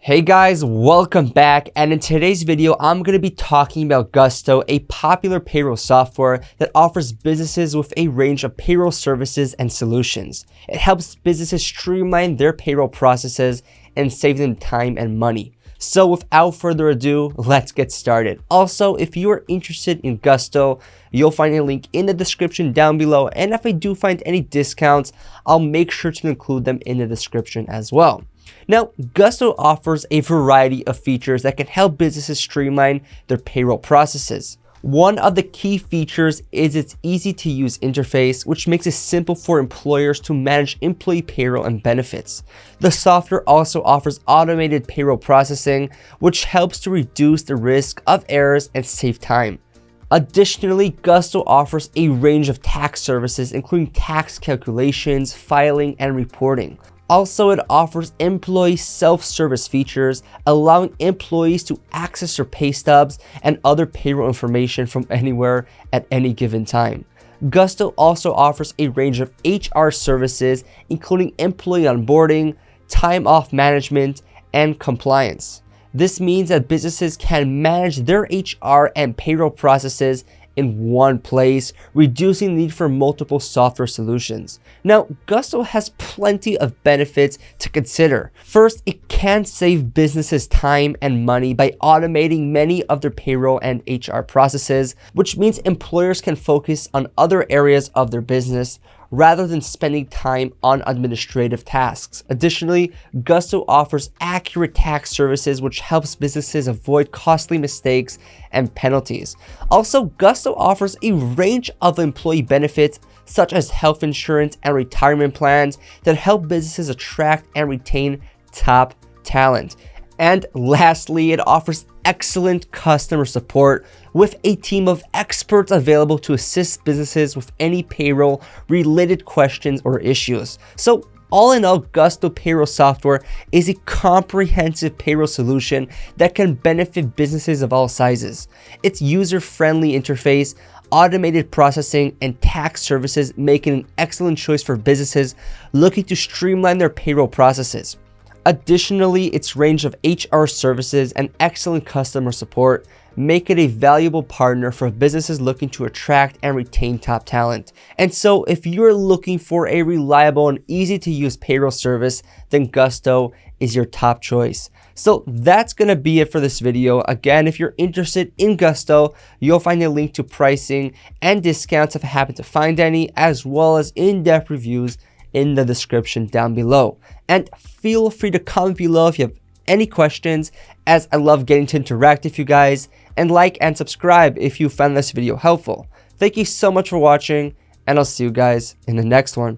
Hey guys, welcome back, and in today's video I'm going to be talking about Gusto, a popular payroll software that offers businesses with a range of payroll services and solutions. It helps businesses streamline their payroll processes and save them time and money. So without further ado, let's get started. Also, if you are interested in Gusto, you'll find a link in the description down below, and if I do find any discounts, I'll make sure to include them in the description as well. Now, Gusto offers a variety of features that can help businesses streamline their payroll processes. One of the key features is its easy-to-use interface, which makes it simple for employers to manage employee payroll and benefits. The software also offers automated payroll processing, which helps to reduce the risk of errors and save time. Additionally, Gusto offers a range of tax services, including tax calculations, filing, and reporting. Also, it offers employee self-service features, allowing employees to access their pay stubs and other payroll information from anywhere at any given time. Gusto also offers a range of HR services, including employee onboarding, time off management, and compliance. This means that businesses can manage their HR and payroll processes in one place, reducing the need for multiple software solutions. Now, Gusto has plenty of benefits to consider. First, it can save businesses time and money by automating many of their payroll and HR processes, which means employers can focus on other areas of their business rather than spending time on administrative tasks. Additionally, Gusto offers accurate tax services, which helps businesses avoid costly mistakes and penalties. Also, Gusto offers a range of employee benefits such as health insurance and retirement plans that help businesses attract and retain top talent. And lastly, it offers excellent customer support with a team of experts available to assist businesses with any payroll related questions or issues. So all in all, Gusto payroll software is a comprehensive payroll solution that can benefit businesses of all sizes. Its user-friendly interface, automated processing, and tax services make it an excellent choice for businesses looking to streamline their payroll processes. Additionally, its range of HR services and excellent customer support make it a valuable partner for businesses looking to attract and retain top talent. And so, if you're looking for a reliable and easy to use payroll service, then Gusto is your top choice. So that's gonna be it for this video. Again, if you're interested in Gusto, you'll find a link to pricing and discounts if I happen to find any, as well as in-depth reviews in the description down below. And feel free to comment below if you have any questions, as I love getting to interact with you guys, and like and subscribe if you found this video helpful. Thank you so much for watching, and I'll see you guys in the next one.